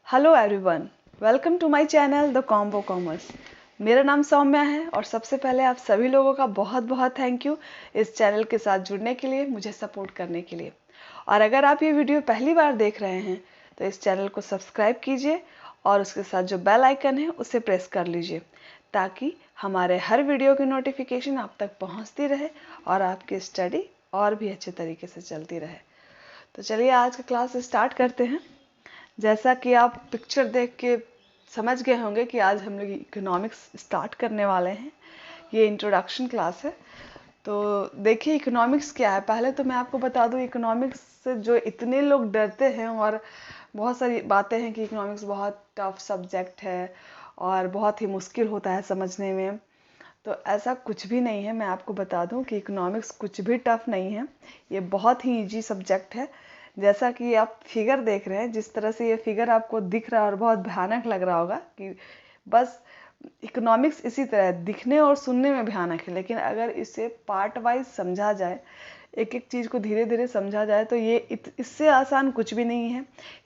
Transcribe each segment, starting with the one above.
Hello everyone, welcome to my channel the combo commerce. मेरा नाम सौम्या है और सबसे पहले आप सभी लोगों का बहुत बहुत थैंक यू इस चैनल के साथ जुड़ने के लिए, मुझे सपोर्ट करने के लिए। और अगर आप ये वीडियो पहली बार देख रहे हैं तो इस चैनल को सब्सक्राइब कीजिए और उसके साथ जो बेल आइकन है उसे प्रेस कर लीजिए ताकि हमारे हर वीडियो की नोटिफिकेशन आप तक पहुँचती रहे और आपकी स्टडी और भी अच्छे तरीके से चलती रहे। तो चलिए आज का क्लास स्टार्ट करते हैं। जैसा कि आप पिक्चर देख के समझ गए होंगे कि आज हम लोग इकोनॉमिक्स स्टार्ट करने वाले हैं। ये इंट्रोडक्शन क्लास है। तो देखिए इकोनॉमिक्स क्या है। पहले तो मैं आपको बता दूं इकोनॉमिक्स से जो इतने लोग डरते हैं और बहुत सारी बातें हैं कि इकोनॉमिक्स बहुत टफ सब्जेक्ट है और बहुत ही मुश्किल होता है समझने में, तो ऐसा कुछ भी नहीं है। मैं आपको बता दूं कि इकोनॉमिक्स कुछ भी टफ नहीं है, ये बहुत ही इजी सब्जेक्ट है। जैसा कि आप फिगर देख रहे हैं, जिस तरह से ये फिगर आपको दिख रहा है और बहुत भयानक लग रहा होगा कि बस इकोनॉमिक्स इसी तरह दिखने और सुनने में भयानक है, लेकिन अगर इसे पार्ट वाइज समझा जाए, एक एक चीज़ को धीरे धीरे समझा जाए तो ये इससे आसान कुछ भी नहीं है।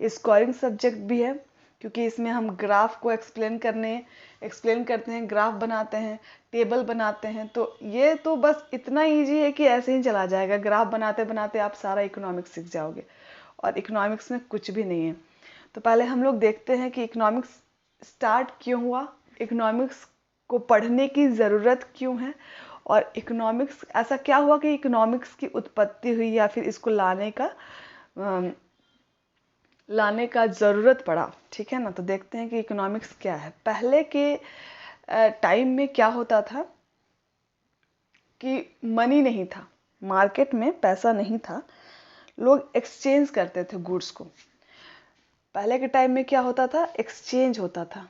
स्कोरिंग सब्जेक्ट भी है क्योंकि इसमें हम ग्राफ को एक्सप्लेन करते हैं, ग्राफ बनाते हैं, टेबल बनाते हैं। तो ये तो बस इतना इजी है कि ऐसे ही चला जाएगा, ग्राफ बनाते बनाते आप सारा इकोनॉमिक्स सीख जाओगे और इकोनॉमिक्स में कुछ भी नहीं है। तो पहले हम लोग देखते हैं कि इकोनॉमिक्स स्टार्ट क्यों हुआ, इकोनॉमिक्स को पढ़ने की ज़रूरत क्यों है और इकोनॉमिक्स ऐसा क्या हुआ कि इकोनॉमिक्स की उत्पत्ति हुई या फिर इसको लाने का ज़रूरत पड़ा। ठीक है ना। तो देखते हैं कि इकोनॉमिक्स क्या है। पहले के टाइम में क्या होता था कि मनी नहीं था, मार्केट में पैसा नहीं था, लोग एक्सचेंज करते थे गुड्स को। पहले के टाइम में क्या होता था, एक्सचेंज होता था,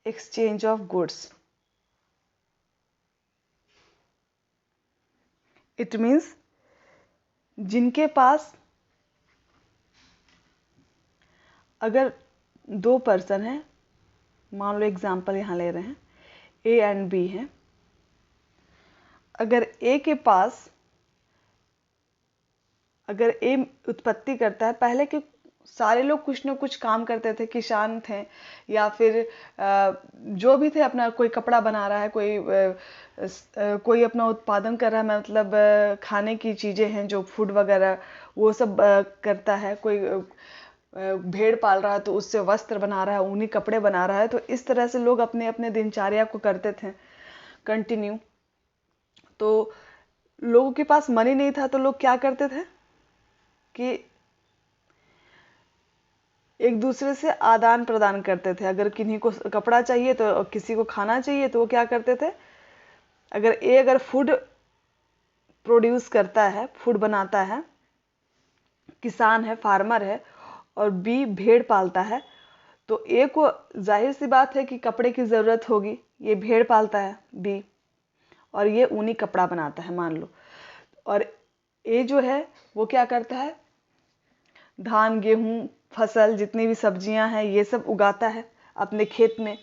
exchange of goods. It means जिनके पास अगर दो पर्सन हैं, मान लो एग्जांपल यहाँ ले रहे हैं, ए एंड बी हैं। अगर ए उत्पत्ति करता है, पहले के सारे लोग कुछ ना कुछ काम करते थे, किसान थे या फिर जो भी थे, अपना कोई कपड़ा बना रहा है, कोई अपना उत्पादन कर रहा है, मतलब खाने की चीज़ें हैं जो फूड वगैरह वो सब करता है। कोई भेड़ पाल रहा है तो उससे वस्त्र बना रहा है, ऊनी कपड़े बना रहा है। तो इस तरह से लोग अपने अपने दिनचर्या को करते थे कंटिन्यू। तो लोगों के पास मनी नहीं था तो लोग क्या करते थे कि एक दूसरे से आदान प्रदान करते थे। अगर किन्हीं को कपड़ा चाहिए तो किसी को खाना चाहिए तो वो क्या करते थे, अगर फूड प्रोड्यूस करता है, फूड बनाता है, किसान है, फार्मर है, और बी भेड़ पालता है, तो ए को जाहिर सी बात है कि कपड़े की ज़रूरत होगी। ये भेड़ पालता है बी, और ये ऊनी कपड़ा बनाता है मान लो। और ए जो है वो क्या करता है, धान गेहूं फसल जितनी भी सब्जियां हैं ये सब उगाता है अपने खेत में।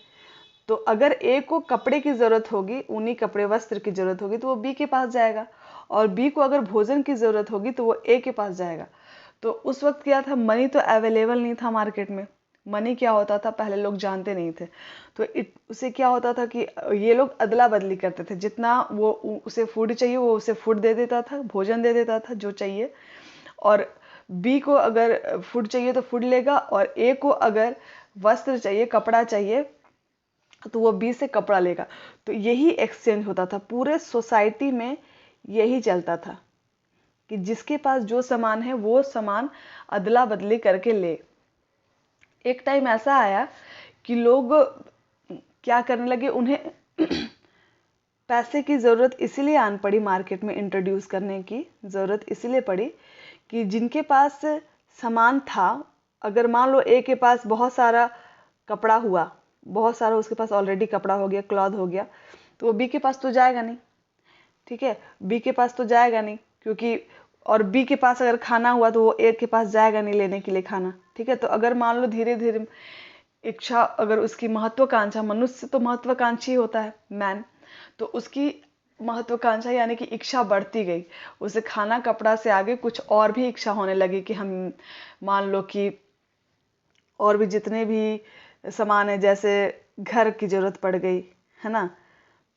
तो अगर ए को कपड़े की ज़रूरत होगी, ऊनी कपड़े वस्त्र की ज़रूरत होगी, तो वो बी के पास जाएगा, और बी को अगर भोजन की ज़रूरत होगी तो वो ए के पास जाएगा। तो उस वक्त क्या था, मनी तो अवेलेबल नहीं था मार्केट में। मनी क्या होता था पहले लोग जानते नहीं थे। तो उसे क्या होता था कि ये लोग अदला बदली करते थे, जितना वो उसे फूड चाहिए वो उसे फूड दे देता था, भोजन दे देता था जो चाहिए, और बी को अगर फूड चाहिए तो फूड लेगा, और ए को अगर वस्त्र चाहिए, कपड़ा चाहिए, तो वो बी से कपड़ा लेगा। तो यही एक्सचेंज होता था पूरे सोसाइटी में, यही चलता था कि जिसके पास जो सामान है वो सामान अदला बदली करके ले। एक टाइम ऐसा आया कि लोग क्या करने लगे, उन्हें पैसे की ज़रूरत इसीलिए आन पड़ी, मार्केट में इंट्रोड्यूस करने की ज़रूरत इसीलिए पड़ी कि जिनके पास सामान था, अगर मान लो ए के पास बहुत सारा कपड़ा हुआ, बहुत सारा उसके पास ऑलरेडी कपड़ा हो गया, क्लॉथ हो गया, तो वो बी के पास तो जाएगा नहीं। ठीक है, बी के पास तो जाएगा नहीं क्योंकि, और बी के पास अगर खाना हुआ तो वो ए के पास जाएगा नहीं लेने के लिए खाना। ठीक है, तो अगर मान लो धीरे धीरे इच्छा, अगर उसकी महत्वाकांक्षा, मनुष्य तो महत्वाकांक्षी होता है मैन, तो उसकी महत्वाकांक्षा यानी कि इच्छा बढ़ती गई, उसे खाना कपड़ा से आगे कुछ और भी इच्छा होने लगी कि हम मान लो कि और भी जितने भी सामान है, जैसे घर की ज़रूरत पड़ गई है ना,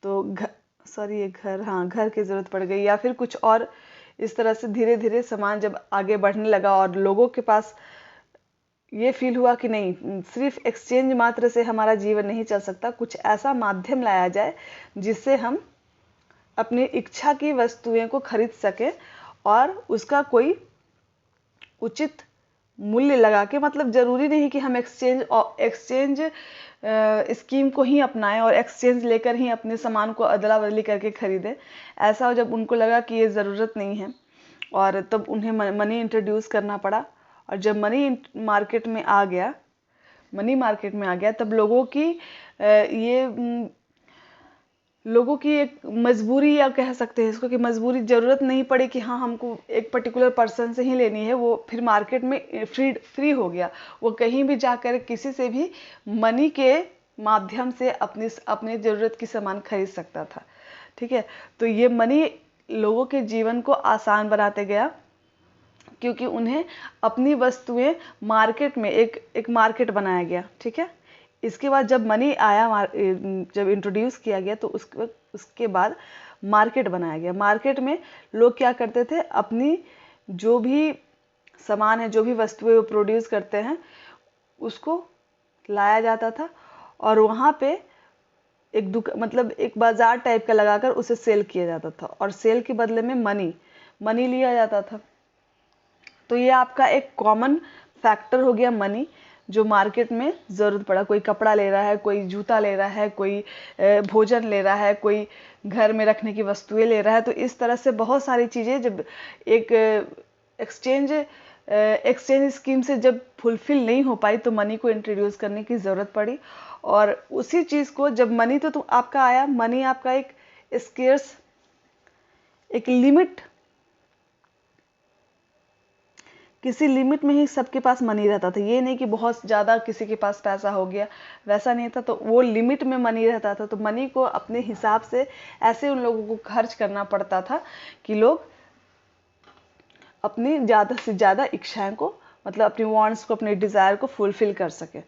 तो घर की ज़रूरत पड़ गई, या फिर कुछ और इस तरह से धीरे धीरे सामान जब आगे बढ़ने लगा और लोगों के पास ये फील हुआ कि नहीं, सिर्फ एक्सचेंज मात्र से हमारा जीवन नहीं चल सकता, कुछ ऐसा माध्यम लाया जाए जिससे हम अपनी इच्छा की वस्तुएं को खरीद सकें और उसका कोई उचित मूल्य लगा के, मतलब ज़रूरी नहीं कि हम एक्सचेंज स्कीम को ही अपनाएं और एक्सचेंज लेकर ही अपने सामान को अदला बदली करके खरीदें। ऐसा हो जब उनको लगा कि ये ज़रूरत नहीं है, और तब उन्हें मनी इंट्रोड्यूस करना पड़ा। और जब मनी मार्केट में आ गया तब लोगों की एक मजबूरी, या कह सकते हैं इसको कि मजबूरी, ज़रूरत नहीं पड़ी कि हाँ हमको एक पर्टिकुलर पर्सन से ही लेनी है, वो फिर मार्केट में फ्री हो गया, वो कहीं भी जाकर किसी से भी मनी के माध्यम से अपनी ज़रूरत की सामान खरीद सकता था। ठीक है, तो ये मनी लोगों के जीवन को आसान बनाते गया, क्योंकि उन्हें अपनी वस्तुएं मार्केट में एक मार्केट बनाया गया। ठीक है, इसके बाद जब मनी आया, जब इंट्रोड्यूस किया गया, तो उसके बाद मार्केट बनाया गया। मार्केट में लोग क्या करते थे, अपनी जो भी सामान है, जो भी वस्तुएं वो प्रोड्यूस करते हैं, उसको लाया जाता था और वहाँ पे एक बाजार टाइप का लगाकर उसे सेल किया जाता था, और सेल के बदले में मनी लिया जाता था। तो ये आपका एक कॉमन फैक्टर हो गया मनी, जो मार्केट में ज़रूरत पड़ा। कोई कपड़ा ले रहा है, कोई जूता ले रहा है, कोई भोजन ले रहा है, कोई घर में रखने की वस्तुएं ले रहा है। तो इस तरह से बहुत सारी चीज़ें जब एक एक्सचेंज स्कीम से जब फुलफिल नहीं हो पाई, तो मनी को इंट्रोड्यूस करने की ज़रूरत पड़ी। और उसी चीज़ को जब मनी तो आपका आया, मनी आपका एक स्केर्स, एक लिमिट, किसी लिमिट में ही सबके पास मनी रहता था। ये नहीं कि बहुत ज़्यादा किसी के पास पैसा हो गया, वैसा नहीं था। तो वो लिमिट में मनी रहता था। तो मनी को अपने हिसाब से ऐसे उन लोगों को खर्च करना पड़ता था कि लोग अपनी ज़्यादा से ज़्यादा इच्छाएं को, मतलब अपनी वांट्स को, अपने डिज़ायर को फुलफिल कर सके।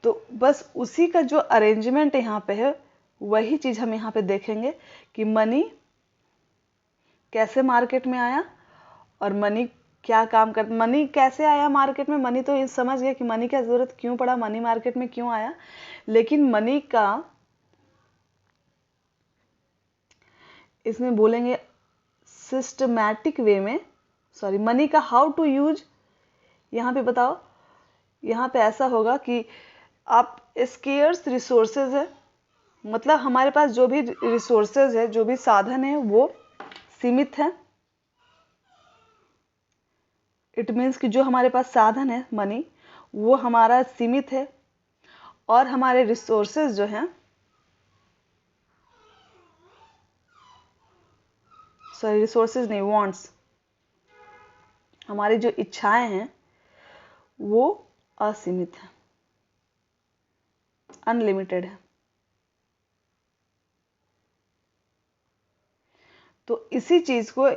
तो बस उसी का जो अरेंजमेंट यहाँ पे है, वही चीज़ हम यहाँ पे देखेंगे कि मनी कैसे मार्केट में आया और मनी क्या काम कर, मनी कैसे आया मार्केट में। मनी तो समझ गया कि मनी की ज़रूरत क्यों पड़ा, मनी मार्केट में क्यों आया। लेकिन मनी का इसमें बोलेंगे सिस्टमैटिक वे में, मनी का हाउ टू यूज, यहाँ पे बताओ। यहाँ पे ऐसा होगा कि आप स्केर्स रिसोर्सेज है, मतलब हमारे पास जो भी रिसोर्सेज है, जो भी साधन है, वो सीमित है। इट मीन्स कि जो हमारे पास साधन है मनी, वो हमारा सीमित है, और हमारे रिसोर्सेज जो हैं, रिसोर्सेज नहीं, वांट्स, हमारी जो इच्छाएं हैं वो असीमित है, अनलिमिटेड है। तो इसी चीज को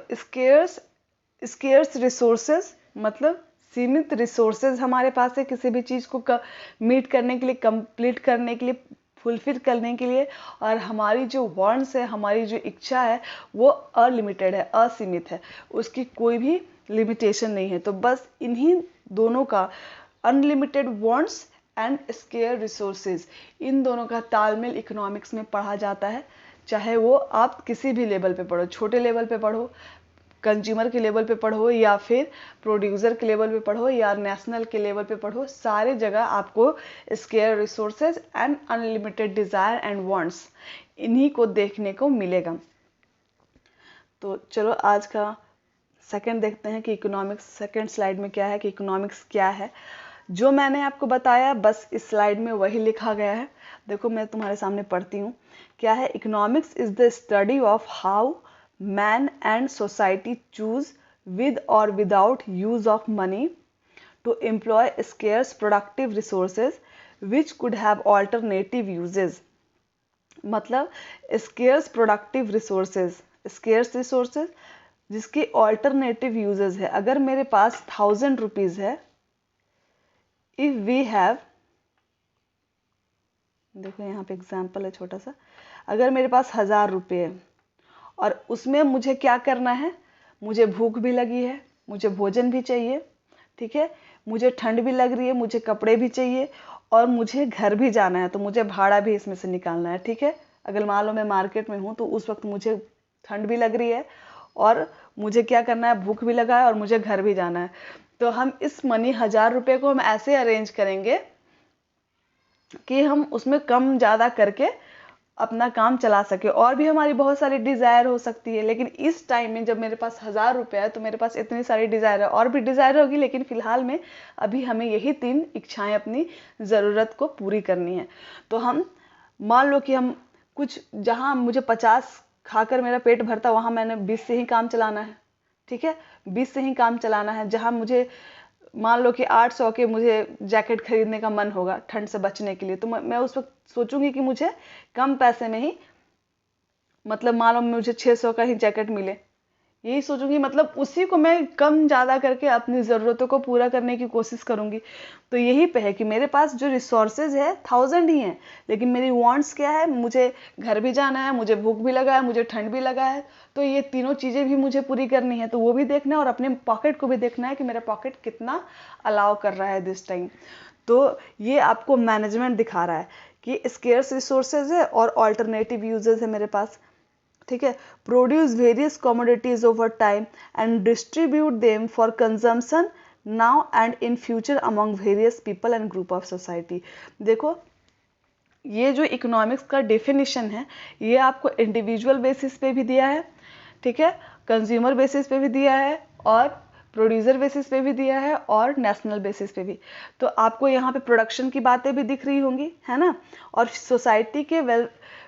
स्केर्स रिसोर्सेज, मतलब सीमित रिसोर्सेज हमारे पास है किसी भी चीज को मीट करने के लिए, कंप्लीट करने के लिए, फुलफिल करने के लिए। और हमारी जो वांट्स है, हमारी जो इच्छा है, वो अनलिमिटेड है, असीमित है, उसकी कोई भी लिमिटेशन नहीं है। तो बस इन्हीं दोनों का, unlimited wants and scarce resources, इन दोनों का तालमेल इकोनॉमिक्स में पढ़ा जाता है। चाहे वो आप किसी भी लेवल पे पढ़ो, छोटे लेवल पे पढ़ो, कंज्यूमर के लेवल पे पढ़ो, या फिर प्रोड्यूसर के लेवल पे पढ़ो, या नेशनल के लेवल पे पढ़ो, सारे जगह आपको square resources and unlimited desire and wants, इन्हीं को देखने को मिलेगा। तो चलो आज का सेकंड देखते हैं कि इकोनॉमिक्स, सेकंड स्लाइड में क्या है कि इकोनॉमिक्स क्या है। जो मैंने आपको बताया बस इस स्लाइड में वही लिखा गया है। देखो मैं तुम्हारे सामने पढ़ती हूँ। क्या है? Economics is the study of how man and society choose with or without use of money to employ scarce productive resources which could have alternative uses. मतलब scarce productive resources, scarce resources जिसके alternative uses है। अगर मेरे पास 1000 rupees है, if we have, देखो यहाँ पे example है छोटा सा, अगर मेरे पास 1000 रुपये है और उसमें मुझे क्या करना है, मुझे भूख भी लगी है, मुझे भोजन भी चाहिए, ठीक है, मुझे ठंड भी लग रही है, मुझे कपड़े भी चाहिए और मुझे घर भी जाना है, तो मुझे भाड़ा भी इसमें से निकालना है, ठीक है। अगर मान लो मैं मार्केट में हूँ तो उस वक्त मुझे ठंड भी लग रही है और मुझे क्या करना है, भूख भी लगा है और मुझे घर भी जाना है। तो हम इस मनी 1000 रुपये को हम ऐसे अरेंज करेंगे कि हम उसमें कम ज़्यादा करके अपना काम चला सके। और भी हमारी बहुत सारी डिज़ायर हो सकती है, लेकिन इस टाइम में जब मेरे पास 1000 रुपये है तो मेरे पास इतनी सारी डिज़ायर है, और भी डिज़ायर होगी, लेकिन फ़िलहाल में अभी हमें यही 3 इच्छाएं अपनी ज़रूरत को पूरी करनी है। तो हम मान लो कि हम कुछ, जहाँ मुझे 50 खाकर मेरा पेट भरता, वहाँ मैंने 20 से ही काम चलाना है, ठीक है, 20 से ही काम चलाना है। जहाँ मुझे मान लो कि 800 के मुझे जैकेट खरीदने का मन होगा ठंड से बचने के लिए, तो मैं उस वक्त सोचूंगी कि मुझे कम पैसे में ही, मतलब मान लो मुझे 600 का ही जैकेट मिले, यही सोचूंगी, मतलब उसी को मैं कम ज़्यादा करके अपनी ज़रूरतों को पूरा करने की कोशिश करूंगी। तो यही पे है कि मेरे पास जो रिसोर्सेज है 1000 ही हैं, लेकिन मेरी वांट्स क्या है, मुझे घर भी जाना है, मुझे भूख भी लगा है, मुझे ठंड भी लगा है, तो ये तीनों चीज़ें भी मुझे पूरी करनी है। तो वो भी देखना है और अपने पॉकेट को भी देखना है कि मेरा पॉकेट कितना अलाउ कर रहा है दिस टाइम। तो ये आपको मैनेजमेंट दिखा रहा है कि स्केर्स रिसोर्सेज है और ऑल्टरनेटिव यूजेस है मेरे पास, ठीक है। Produce various commodities over time and distribute them for consumption now and in future among various people and group of society. देखो ये जो इकोनॉमिक्स का डेफिनेशन है, ये आपको इंडिविजुअल बेसिस पे भी दिया है, ठीक है, कंज्यूमर बेसिस पे भी दिया है और प्रोड्यूसर बेसिस पे भी दिया है और नेशनल बेसिस पे भी। तो आपको यहाँ पे प्रोडक्शन की बातें भी दिख रही होंगी, है ना, और सोसाइटी के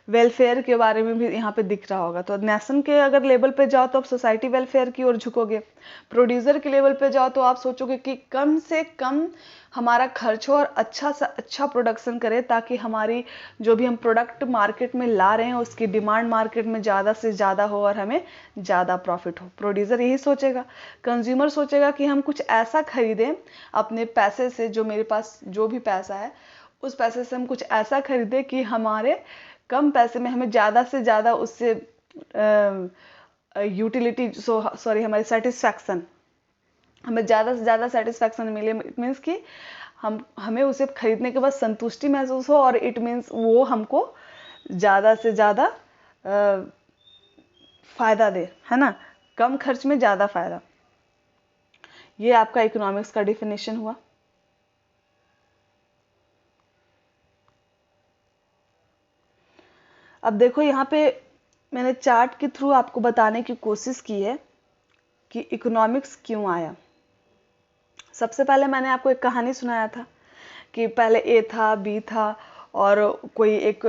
वेलफेयर के बारे में भी यहाँ पे दिख रहा होगा। तो नेशन के अगर लेवल पे जाओ तो आप सोसाइटी वेलफेयर की ओर झुकोगे, प्रोड्यूसर के लेवल पे जाओ तो आप सोचोगे कि कम से कम हमारा खर्च हो और अच्छा से अच्छा प्रोडक्शन करे, ताकि हमारी जो भी हम प्रोडक्ट मार्केट में ला रहे हैं उसकी डिमांड मार्केट में ज़्यादा से ज़्यादा हो और हमें ज़्यादा प्रॉफिट हो। प्रोड्यूसर यही सोचेगा। कंज्यूमर सोचेगा कि हम कुछ ऐसा खरीदें अपने पैसे से, जो मेरे पास जो भी पैसा है उस पैसे से हम कुछ ऐसा खरीदें कि हमारे कम पैसे में हमें ज़्यादा से ज़्यादा उससे यूटिलिटी, सॉरी हमारी सेटिस्फैक्शन, हमें ज़्यादा से ज़्यादा सेटिस्फैक्शन मिले। इट मीन्स कि हमें उसे खरीदने के बाद संतुष्टि महसूस हो, और इट मीन्स वो हमको ज़्यादा से ज़्यादा फ़ायदा दे, है ना, कम खर्च में ज़्यादा फ़ायदा। ये आपका इकोनॉमिक्स का डिफिनेशन हुआ। अब देखो यहाँ पे मैंने चार्ट के थ्रू आपको बताने की कोशिश की है कि इकोनॉमिक्स क्यों आया। सबसे पहले मैंने आपको एक कहानी सुनाया था कि पहले ए था, बी था, और कोई एक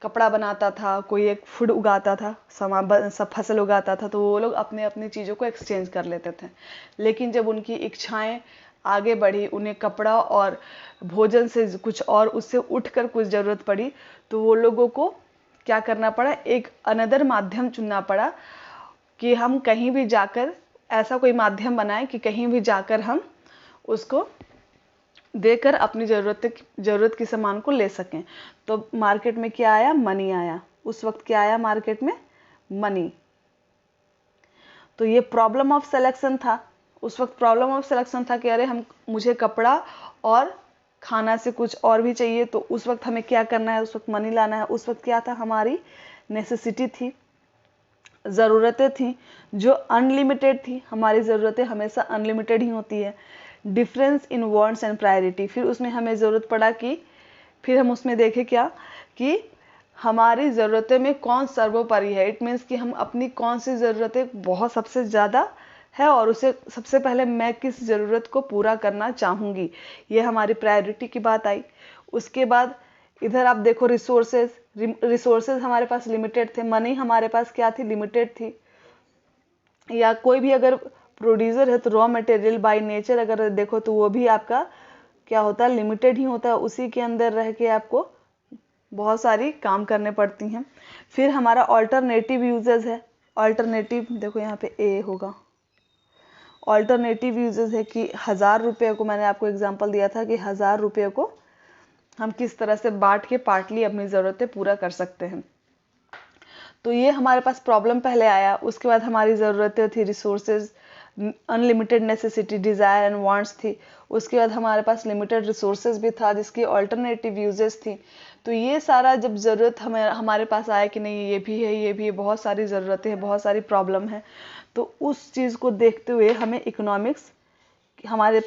कपड़ा बनाता था, कोई एक फूड उगाता था, सब फसल उगाता था, तो वो लोग अपने अपनी चीज़ों को एक्सचेंज कर लेते थे। लेकिन जब उनकी इच्छाएं आगे बढ़ी, उन्हें कपड़ा और भोजन से कुछ और उससे उठकर कुछ ज़रूरत पड़ी, तो वो लोगों को क्या करना पड़ा, एक अनदर माध्यम चुनना पड़ा कि हम कहीं भी जाकर ऐसा कोई माध्यम बनाएं कि कहीं भी जाकर हम उसको देकर अपनी ज़रूरत की सामान को ले सकें। तो मार्केट में क्या आया, मनी आया। उस वक्त क्या आया मार्केट में, मनी। तो ये प्रॉब्लम ऑफ सिलेक्शन था। उस वक्त प्रॉब्लम ऑफ सिलेक्शन था कि अरे मुझे कपड़ा और खाना से कुछ और भी चाहिए, तो उस वक्त हमें क्या करना है, उस वक्त मनी लाना है। उस वक्त क्या था, हमारी नेसेसिटी थी, ज़रूरतें थी जो अनलिमिटेड थी। हमारी ज़रूरतें हमेशा अनलिमिटेड ही होती है। Difference in wants and priority, फिर उसमें हमें ज़रूरत पड़ा कि फिर हम उसमें देखें क्या कि हमारी ज़रूरतें में कौन सर्वोपरि है। इट मीन्स कि हम अपनी कौन सी ज़रूरतें बहुत सबसे ज़्यादा है और उसे सबसे पहले मैं किस ज़रूरत को पूरा करना चाहूँगी, ये हमारी प्रायोरिटी की बात आई। उसके बाद इधर आप देखो रिसोर्सेज हमारे पास लिमिटेड थे, मनी हमारे पास क्या थी, लिमिटेड थी। या कोई भी अगर प्रोड्यूसर है तो रॉ मटेरियल बाय नेचर अगर देखो तो वो भी आपका क्या होता है, लिमिटेड ही होता है। उसी के अंदर रह के आपको बहुत सारी काम करने पड़ती हैं। फिर हमारा ऑल्टरनेटिव यूजेस है। ऑल्टरनेटिव देखो यहाँ पे ए होगा। ऑल्टरनेटिव यूजेस है कि 1000 रुपये को, मैंने आपको एग्जांपल दिया था कि 1000 रुपये को हम किस तरह से बांट के पार्टली अपनी ज़रूरतें पूरा कर सकते हैं। तो ये हमारे पास प्रॉब्लम पहले आया। उसके बाद हमारी ज़रूरतें थी resources, unlimited necessity, desire and wants थी। उसके बाद हमारे पास लिमिटेड रिसोर्सेज भी था जिसकी ऑल्टरनेटिव यूजेस थी। तो ये सारा जब ज़रूरत हमारे पास आया कि नहीं ये भी है, ये भी है, बहुत सारी ज़रूरतें हैं, बहुत सारी प्रॉब्लम है, तो उस चीज़ को देखते हुए हमें इकोनॉमिक्स, हमारे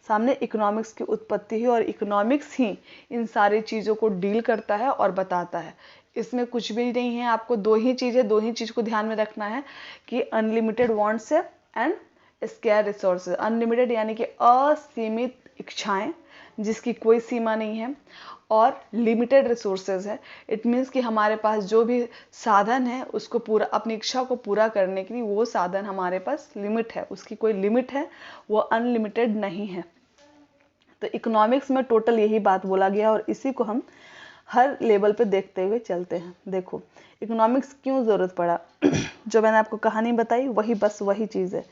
सामने इकोनॉमिक्स की उत्पत्ति हुई और इकोनॉमिक्स ही इन सारी चीज़ों को डील करता है और बताता है। इसमें कुछ भी नहीं है, आपको दो ही चीज़ को ध्यान में रखना है कि अनलिमिटेड वांट्स है एंड स्केयर रिसोर्सेज। अनलिमिटेड यानी कि असीमित इच्छाएं जिसकी कोई सीमा नहीं है, और लिमिटेड रिसोर्सेज है। इट मीन्स कि हमारे पास जो भी साधन है उसको पूरा, अपनी इच्छा को पूरा करने के लिए वो साधन हमारे पास लिमिट है, उसकी कोई लिमिट है, वो अनलिमिटेड नहीं है। तो इकोनॉमिक्स में टोटल यही बात बोला गया और इसी को हम हर लेवल पे देखते हुए चलते हैं। देखो इकोनॉमिक्स क्यों ज़रूरत पड़ा जो मैंने आपको कहानी बताई वही चीज़ है।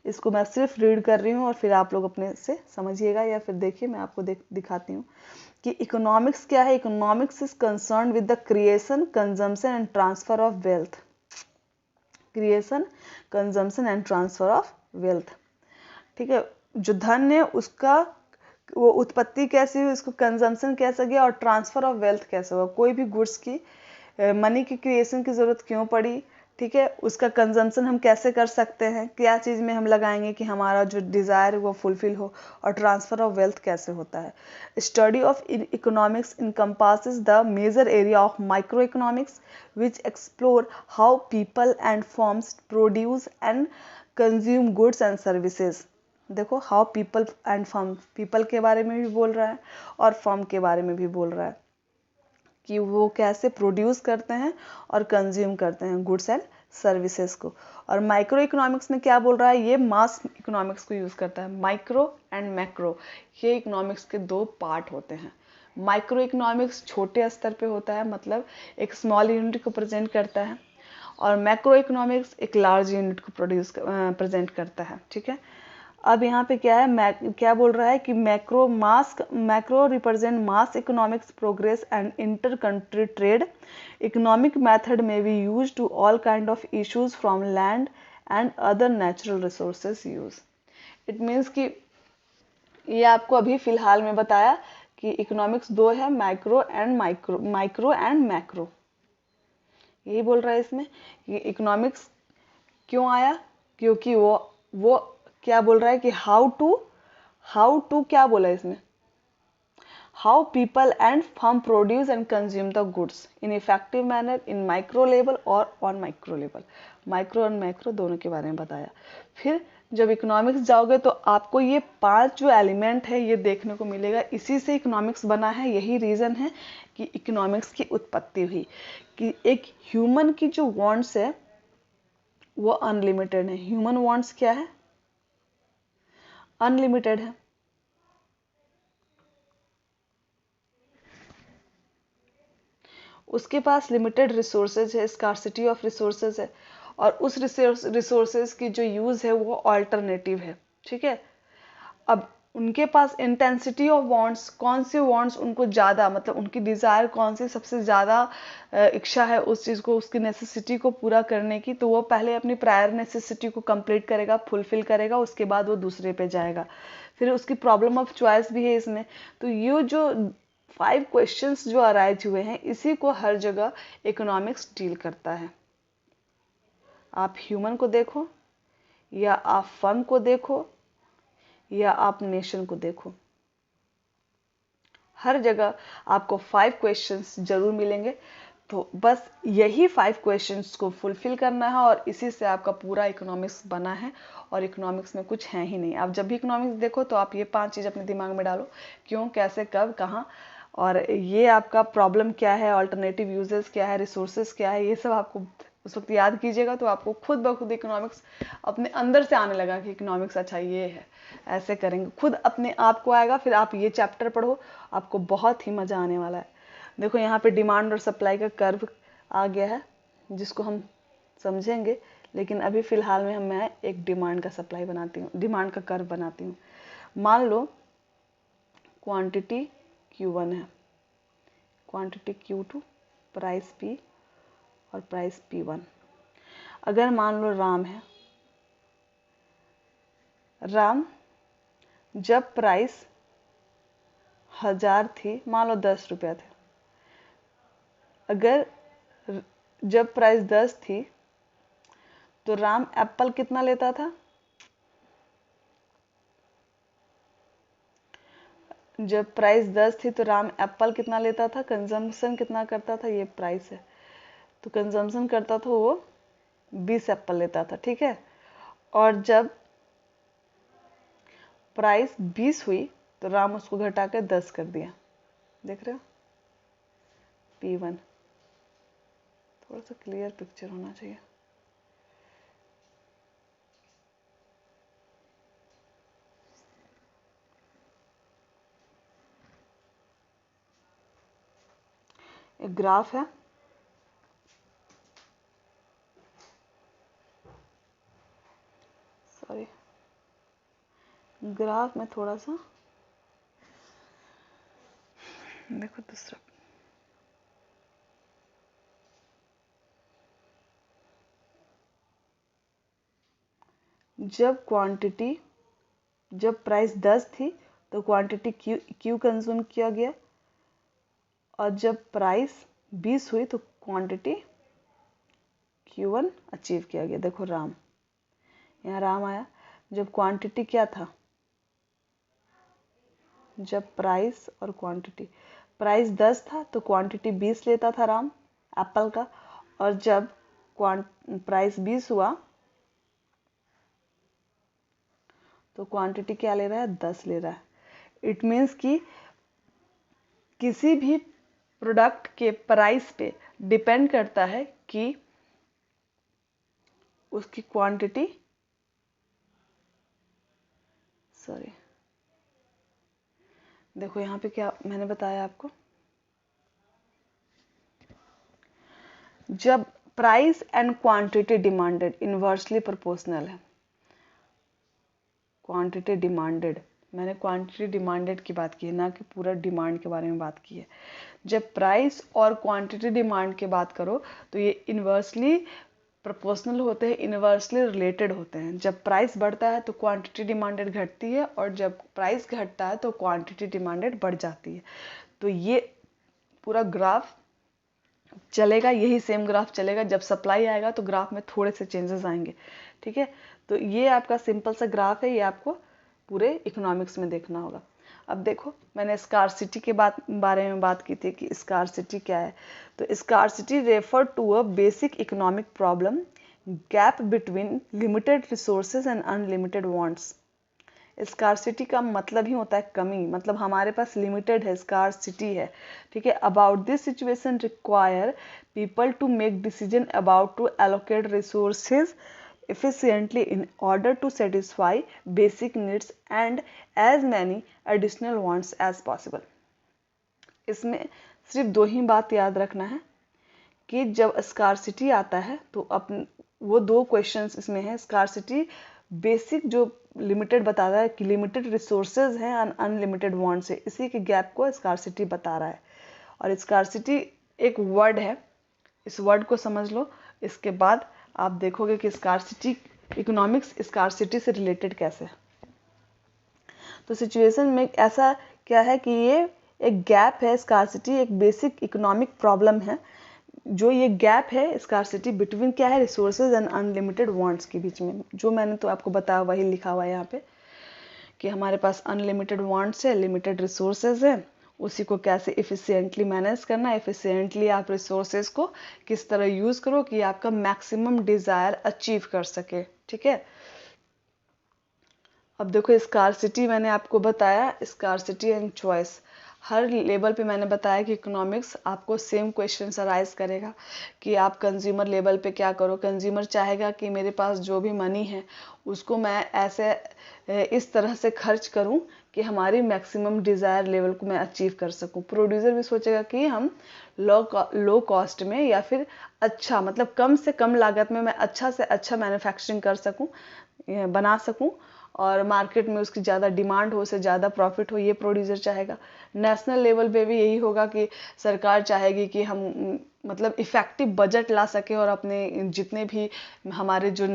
इसको मैं सिर्फ रीड कर रही हूँ और फिर आप लोग अपने से समझिएगा, या फिर देखिए मैं आपको दिखाती हूँ कि इकोनॉमिक्स क्या है। Economics is concern with the creation, consumption and transfer of wealth. Creation, consumption and transfer of wealth, ठीक है। जो धन है उसका वो उत्पत्ति कैसे हुई, उसको कंजम्पशन कैसे गया और ट्रांसफर ऑफ वेल्थ कैसे हुआ। कोई भी गुड्स की मनी की क्रिएशन की ज़रूरत क्यों पड़ी, ठीक है। उसका कंजम्पशन हम कैसे कर सकते हैं, क्या चीज़ में हम लगाएंगे कि हमारा जो डिज़ायर है वो फुलफिल हो, और ट्रांसफ़र ऑफ वेल्थ कैसे होता है। Study of economics encompasses the major area of micro economics which explore how people and firms produce and consume goods and services. देखो how people and firm, people के बारे में भी बोल रहा है और फर्म के बारे में भी बोल रहा है कि वो कैसे प्रोड्यूस करते हैं और कंज्यूम करते हैं गुड्स एंड सर्विसेज को। और माइक्रो इकोनॉमिक्स में क्या बोल रहा है, ये मास इकोनॉमिक्स को यूज़ करता है। माइक्रो एंड मैक्रो ये इकोनॉमिक्स के दो पार्ट होते हैं। माइक्रो इकोनॉमिक्स छोटे स्तर पे होता है, मतलब एक स्मॉल यूनिट को प्रेजेंट करता है, और मैक्रो इकोनॉमिक्स एक लार्ज यूनिट को प्रेजेंट करता है, ठीक है। अब यहाँ पे क्या है, क्या बोल रहा है कि macro represent mass economics progress and inter country trade. Economic method may be use to all kind of issues from land and other natural resources use. It means कि ये आपको अभी फिलहाल में बताया कि इकोनॉमिक्स दो है, माइक्रो एंड मैक्रो। यही बोल रहा है इसमें कि इकोनॉमिक्स क्यों आया, क्योंकि वो क्या बोल रहा है कि हाउ टू क्या बोला है इसमें, how people and firm produce and consume the goods in effective manner in micro level और ऑन माइक्रो लेवल। माइक्रो और मैक्रो दोनों के बारे में बताया। फिर जब इकोनॉमिक्स जाओगे तो आपको ये 5 जो एलिमेंट है ये देखने को मिलेगा। इसी से इकोनॉमिक्स बना है, यही रीज़न है कि इकोनॉमिक्स की उत्पत्ति हुई कि एक ह्यूमन की जो वांट्स है वो अनलिमिटेड है। ह्यूमन वांट्स क्या है, अनलिमिटेड है। उसके पास लिमिटेड रिसोर्सेज है, स्कार्सिटी ऑफ रिसोर्सेज है, और उस रिसोर्सेज की जो यूज़ है वो अल्टरनेटिव है, ठीक है। अब उनके पास इंटेंसिटी ऑफ वांट्स, कौन से वांट्स उनको ज़्यादा, मतलब उनकी डिज़ायर कौन सी सबसे ज़्यादा इच्छा है उस चीज़ को, उसकी नेसेसिटी को पूरा करने की, तो वो पहले अपनी प्रायर नेसेसिटी को कंप्लीट करेगा, फुलफिल करेगा, उसके बाद वो दूसरे पे जाएगा। फिर उसकी प्रॉब्लम ऑफ चॉइस भी है इसमें। तो ये जो 5 क्वेश्चंस जो अराइज हुए हैं इसी को हर जगह इकोनॉमिक्स डील करता है। आप ह्यूमन को देखो, या आप फर्म को देखो, या आप नेशन को देखो, हर जगह आपको 5 क्वेश्चंस जरूर मिलेंगे। तो बस यही 5 क्वेश्चंस को फुलफिल करना है और इसी से आपका पूरा इकोनॉमिक्स बना है। और इकोनॉमिक्स में कुछ है ही नहीं। आप जब भी इकोनॉमिक्स देखो तो आप ये 5 चीज़ अपने दिमाग में डालो, क्यों, कैसे, कब, कहाँ, और ये आपका प्रॉब्लम क्या है, अल्टरनेटिव यूजेस क्या है, रिसोर्सेज क्या है, ये सब आपको उस वक्त याद कीजिएगा तो आपको खुद ब खुद इकोनॉमिक्स अपने अंदर से आने लगा कि इकोनॉमिक्स अच्छा ये है, ऐसे करेंगे, खुद अपने आप को आएगा। फिर आप ये चैप्टर पढ़ो, आपको बहुत ही मज़ा आने वाला है। देखो यहाँ पे डिमांड और सप्लाई का कर्व आ गया है जिसको हम समझेंगे, लेकिन अभी फ़िलहाल में मैं एक डिमांड का सप्लाई बनाती हूँ, डिमांड का कर्व बनाती हूँ। मान लो क्वांटिटी Q1 है, क्वांटिटी Q2, प्राइस P और प्राइस P1। अगर मान लो राम है, राम जब प्राइस 1000 थी, मान लो 10 रुपया थे, अगर जब प्राइस 10 थी तो राम एप्पल कितना लेता था? जब प्राइस 10 थी तो राम एप्पल कितना लेता था, कंजम्पशन कितना करता था, ये प्राइस है, तो कंजम्पशन करता था वो 20 एप्पल लेता था, ठीक है। और जब प्राइस 20 हुई तो राम उसको घटा के 10 कर दिया, देख रहे हो, P1। थोड़ा सा क्लियर पिक्चर होना चाहिए। एक ग्राफ है, सॉरी, ग्राफ में थोड़ा सा देखो दूसरा, जब प्राइस 10 थी तो क्वांटिटी क्यू कंज्यूम किया गया, और जब प्राइस 20 हुई तो क्वांटिटी Q1 अचीव किया गया। देखो राम, यहाँ राम आया, जब क्वांटिटी क्या था, जब प्राइस और क्वांटिटी, प्राइस 10 था तो क्वांटिटी 20 लेता था राम एप्पल का, और जब प्राइस 20 हुआ तो क्वांटिटी क्या ले रहा है, 10 ले रहा है। इट मीन्स कि किसी भी प्रोडक्ट के प्राइस पे डिपेंड करता है कि उसकी क्वांटिटी, सॉरी, देखो यहाँ पे क्या मैंने बताया आपको, जब price and quantity demanded inversely proportional है, क्वांटिटी डिमांडेड, मैंने क्वांटिटी डिमांडेड की बात की है, ना कि पूरा डिमांड के बारे में बात की है। जब प्राइस और क्वांटिटी डिमांड की बात करो तो ये इनवर्सली प्रोपोर्शनल होते हैं, इनवर्सली रिलेटेड होते हैं। जब प्राइस बढ़ता है तो क्वांटिटी डिमांडेड घटती है, और जब प्राइस घटता है तो क्वांटिटी डिमांडेड बढ़ जाती है। तो ये पूरा ग्राफ चलेगा, यही सेम ग्राफ चलेगा। जब सप्लाई आएगा तो ग्राफ में थोड़े से चेंजेस आएंगे, ठीक है। तो ये आपका सिंपल सा ग्राफ है, ये आपको पूरे इकोनॉमिक्स में देखना होगा। अब देखो, मैंने स्कार्सिटी के बारे में बात की थी कि स्कार्सिटी क्या है। तो scarcity refer to a basic economic problem, gap between limited resources and unlimited wants. Scarcity का मतलब ही होता है कमी, मतलब हमारे पास लिमिटेड है, स्कार्सिटी है, ठीक है। About this situation require people to make decision about to allocate resources efficiently in order to satisfy basic needs and as many additional wants as possible। इसमें सिर्फ दो ही बात याद रखना है कि जब स्कार्सिटी आता है तो वो दो क्वेश्चंस इसमें है। स्कार्सिटी बेसिक जो लिमिटेड बताता है कि लिमिटेड रिसोर्सेज हैं और अनलिमिटेड वांट्स है, इसी के गैप को स्कार्सिटी बता रहा है। और स्कार्सिटी एक वर्ड है, इस वर्ड को समझ लो, इसके बाद आप देखोगे कि स्कार्सिटी, इकोनॉमिक्स स्कार्सिटी से रिलेटेड कैसे है। तो सिचुएशन में ऐसा क्या है कि ये एक गैप है, स्कार्सिटी एक बेसिक इकोनॉमिक प्रॉब्लम है। जो ये गैप है स्कार्सिटी बिटवीन क्या है, रिसोर्सेज एंड अनलिमिटेड वांट्स के बीच में। जो मैंने तो आपको बताया वही लिखा हुआ है यहाँ पे कि हमारे पास अनलिमिटेड वांट्स है, लिमिटेड रिसोर्सेज है, उसी को कैसे इफिशिएंटली मैनेज करना है, इफिशिएंटली आप रिसोर्सेज को किस तरह यूज करो कि आपका मैक्सिमम डिजायर अचीव कर सके, ठीक है। अब देखो स्कार्सिटी मैंने आपको बताया, scarcity and choice. Her level पे मैंने बताया कि इकोनॉमिक्स आपको सेम क्वेश्चन अराइज करेगा कि आप कंज्यूमर लेवल पे क्या करो। कंज्यूमर चाहेगा कि मेरे पास जो भी मनी है उसको मैं ऐसे इस तरह से खर्च करूं कि हमारी मैक्सिमम डिज़ायर लेवल को मैं अचीव कर सकूं। प्रोड्यूसर भी सोचेगा कि हम लो कॉस्ट में या फिर अच्छा मतलब कम से कम लागत में मैं अच्छा से अच्छा मैन्युफैक्चरिंग कर सकूं, बना सकूं और मार्केट में उसकी ज़्यादा डिमांड हो, उसे ज़्यादा प्रॉफिट हो, ये प्रोड्यूसर चाहेगा। नेशनल लेवल पे भी यही होगा कि सरकार चाहेगी कि हम मतलब इफ़ेक्टिव बजट ला सके और अपने जितने भी हमारे जो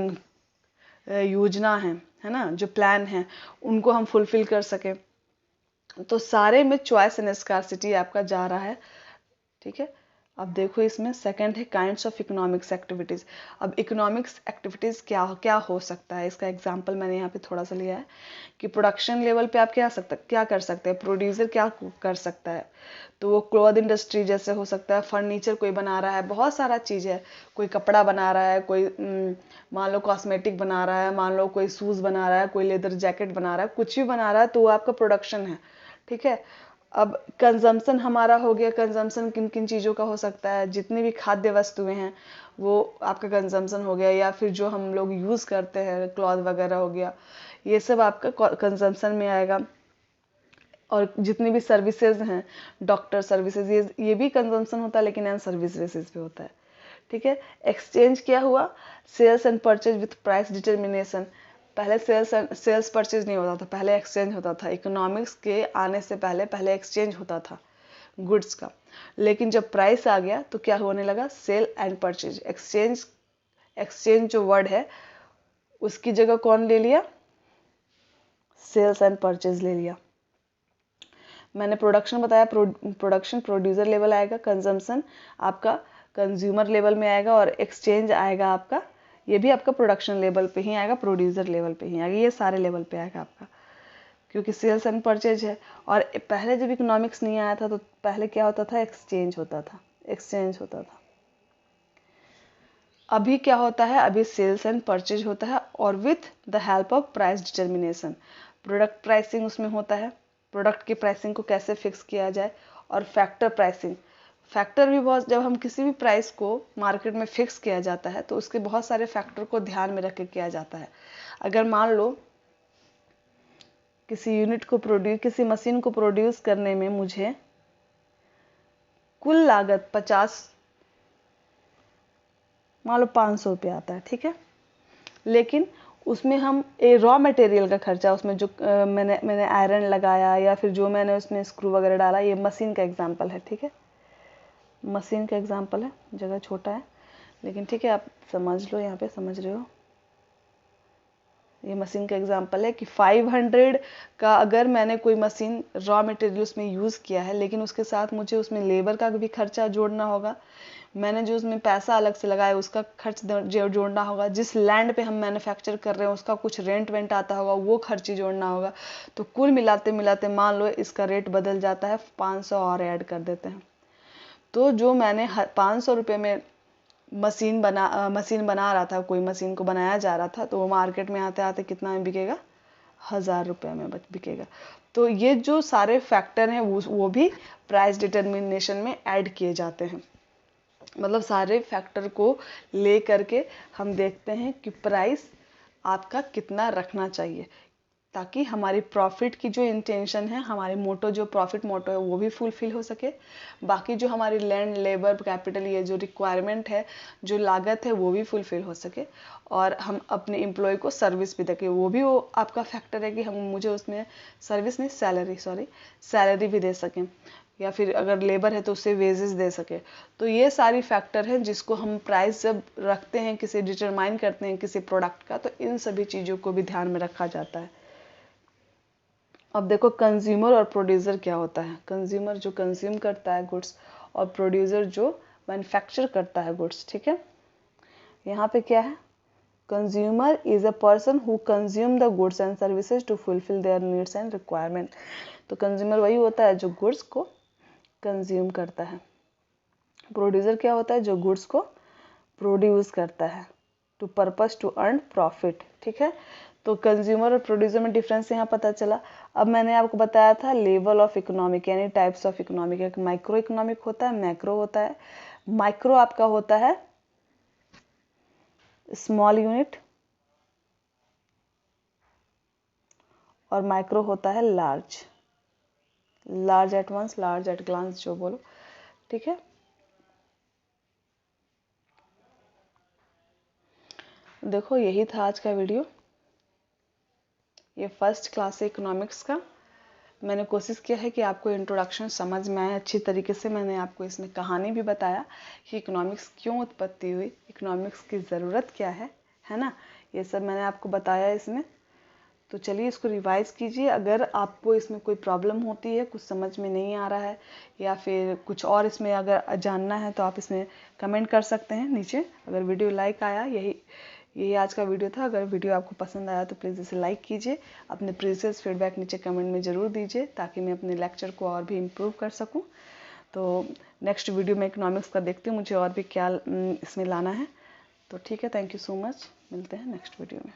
योजना है ना, जो प्लान हैं उनको हम फुलफिल कर सकें। तो सारे में चॉइस एंड स्कार्सिटी आपका जा रहा है, ठीक है। अब देखो इसमें सेकंड है काइंड्स ऑफ इकोनॉमिक्स एक्टिविटीज़। अब इकोनॉमिक्स एक्टिविटीज़ क्या क्या हो सकता है, इसका एग्जांपल मैंने यहाँ पे थोड़ा सा लिया है कि प्रोडक्शन लेवल पे आप क्या कर सकते हैं, प्रोड्यूसर क्या कर सकता है। तो वो क्लॉथ इंडस्ट्री जैसे हो सकता है, फर्नीचर कोई बना रहा है, बहुत सारा चीज़ है, कोई कपड़ा बना रहा है, कोई मान लो कॉस्मेटिक बना रहा है, मान लो कोई शूज़ बना रहा है, कोई लेदर जैकेट बना रहा है, कुछ भी बना रहा है तो वो आपका प्रोडक्शन है, ठीक है। अब कंजम्पशन हमारा हो गया, कंजम्पशन किन किन चीज़ों का हो सकता है, जितनी भी खाद्य वस्तुएं हैं वो आपका कंजम्पशन हो गया, या फिर जो हम लोग यूज़ करते हैं क्लॉथ वगैरह हो गया, ये सब आपका कंजम्पशन में आएगा। और जितनी भी सर्विसेज हैं, डॉक्टर सर्विसेज, ये भी कंजम्पशन होता है लेकिन एन सर्विस बेसिस पे होता है, ठीक है। एक्सचेंज क्या हुआ, sales and purchase with price determination. पहले सेल्स परचेज नहीं होता था, पहले एक्सचेंज होता था। इकोनॉमिक्स के आने से पहले एक्सचेंज होता था गुड्स का, लेकिन जब प्राइस आ गया तो क्या होने लगा, सेल एंड परचेज। एक्सचेंज जो वर्ड है उसकी जगह कौन ले लिया, सेल्स एंड परचेज ले लिया। मैंने प्रोडक्शन बताया, प्रोडक्शन प्रोड्यूसर लेवल आएगा, कंजम्पशन आपका कंज्यूमर लेवल में आएगा, और एक्सचेंज आएगा आपका, ये भी आपका प्रोडक्शन लेवल पे ही आएगा, प्रोड्यूसर लेवल पे ही आएगा, ये सारे लेवल पे आएगा आपका, क्योंकि सेल्स एंड परचेज है। और पहले जब इकोनॉमिक्स नहीं आया था तो पहले क्या होता था, एक्सचेंज होता था। अभी क्या होता है, अभी सेल्स एंड परचेज होता है, और with the help of price determination. Product pricing उसमें होता है, प्रोडक्ट की प्राइसिंग को कैसे फिक्स किया जाए, और फैक्टर प्राइसिंग। फैक्टर भी बहुत, जब हम किसी भी प्राइस को मार्केट में फिक्स किया जाता है तो उसके बहुत सारे फैक्टर को ध्यान में रख के किया जाता है। अगर मान लो किसी मशीन को प्रोड्यूस करने में मुझे कुल लागत 500 रुपये आता है, ठीक है, लेकिन उसमें हम रॉ मटेरियल का खर्चा, उसमें जो मैंने आयरन लगाया या फिर जो मैंने उसमें स्क्रू वगैरह डाला, ये मशीन का एग्जांपल है, ठीक है, मशीन का एग्जांपल है, जगह छोटा है लेकिन ठीक है, आप समझ लो, यहाँ पे समझ रहे हो, ये मशीन का एग्जांपल है कि 500 का अगर मैंने कोई मशीन रॉ मटेरियल उसमें यूज़ किया है, लेकिन उसके साथ मुझे उसमें लेबर का भी खर्चा जोड़ना होगा, मैंने जो उसमें पैसा अलग से लगाया उसका खर्च जोड़ना होगा, जिस लैंड पे हम मैन्युफैक्चर कर रहे हैं उसका कुछ रेंट आता होगा, वो खर्च जोड़ना होगा। तो कुल मिलाते मिलाते मान लो इसका रेट बदल जाता है, 500 और ऐड कर देते हैं। तो जो मैंने 500 रुपये में मशीन बना रहा था, कोई मशीन को बनाया जा रहा था, तो वो मार्केट में आते आते कितना में बिकेगा, 1000 रुपये में बिकेगा। तो ये जो सारे फैक्टर हैं वो भी प्राइस डिटर्मिनेशन में ऐड किए जाते हैं। मतलब सारे फैक्टर को ले करके हम देखते हैं कि प्राइस आपका कितना रखना चाहिए, ताकि हमारी प्रॉफिट की जो इंटेंशन है, हमारे मोटो जो प्रॉफिट मोटो है वो भी फुलफिल हो सके, बाकी जो हमारी लैंड लेबर कैपिटल ये जो रिक्वायरमेंट है, जो लागत है वो भी फुलफिल हो सके, और हम अपने एम्प्लॉय को सर्विस भी दें, वो आपका फैक्टर है कि मुझे उसमें सर्विस नहीं सैलरी भी दे सकें, या फिर अगर लेबर है तो उससे वेजेस दे सके। तो ये सारी फैक्टर हैं जिसको हम प्राइस जब रखते हैं, किसी डिटरमाइन करते हैं किसी प्रोडक्ट का, तो इन सभी चीज़ों को भी ध्यान में रखा जाता है। अब देखो कंज्यूमर और प्रोड्यूसर क्या होता है। कंज्यूमर जो कंज्यूम करता है गुड्स, और प्रोड्यूसर जो मैन्युफैक्चर करता है गुड्स, ठीक है। यहाँ पे क्या है, consumer is a person who consume the goods and services to fulfil their needs and requirement. तो कंज्यूमर वही होता है जो गुड्स को कंज्यूम करता है। प्रोड्यूसर क्या होता है, जो गुड्स को प्रोड्यूस करता है to purpose to earn profit, ठीक है। तो कंज्यूमर और प्रोड्यूसर में डिफरेंस यहाँ पता चला। अब मैंने आपको बताया था लेवल ऑफ इकोनॉमिक, यानी टाइप्स ऑफ इकोनॉमिक। एक माइक्रो इकोनॉमिक होता है, मैक्रो होता है। माइक्रो आपका होता है स्मॉल यूनिट और माइक्रो होता है large. Large at once, large at glance, जो बोलो, ठीक है। देखो यही था आज का वीडियो, ये फर्स्ट क्लास है इकोनॉमिक्स का। मैंने कोशिश किया है कि आपको इंट्रोडक्शन समझ में आए अच्छी तरीके से। मैंने आपको इसमें कहानी भी बताया कि इकोनॉमिक्स क्यों उत्पत्ति हुई, इकोनॉमिक्स की ज़रूरत क्या है ना, ये सब मैंने आपको बताया इसमें। तो चलिए इसको रिवाइज कीजिए। अगर आपको इसमें कोई प्रॉब्लम होती है, कुछ समझ में नहीं आ रहा है, या फिर कुछ और इसमें अगर जानना है, तो आप इसमें कमेंट कर सकते हैं नीचे। अगर वीडियो लाइक आया, यही आज का वीडियो था। अगर वीडियो आपको पसंद आया तो प्लीज़ इसे लाइक कीजिए। अपने प्रीवियस फीडबैक नीचे कमेंट में ज़रूर दीजिए, ताकि मैं अपने लेक्चर को और भी इम्प्रूव कर सकूँ। तो नेक्स्ट वीडियो में इकोनॉमिक्स का देखती हूँ, मुझे और भी क्या इसमें लाना है। तो ठीक है, थैंक यू सो मच, मिलते हैं नेक्स्ट वीडियो में।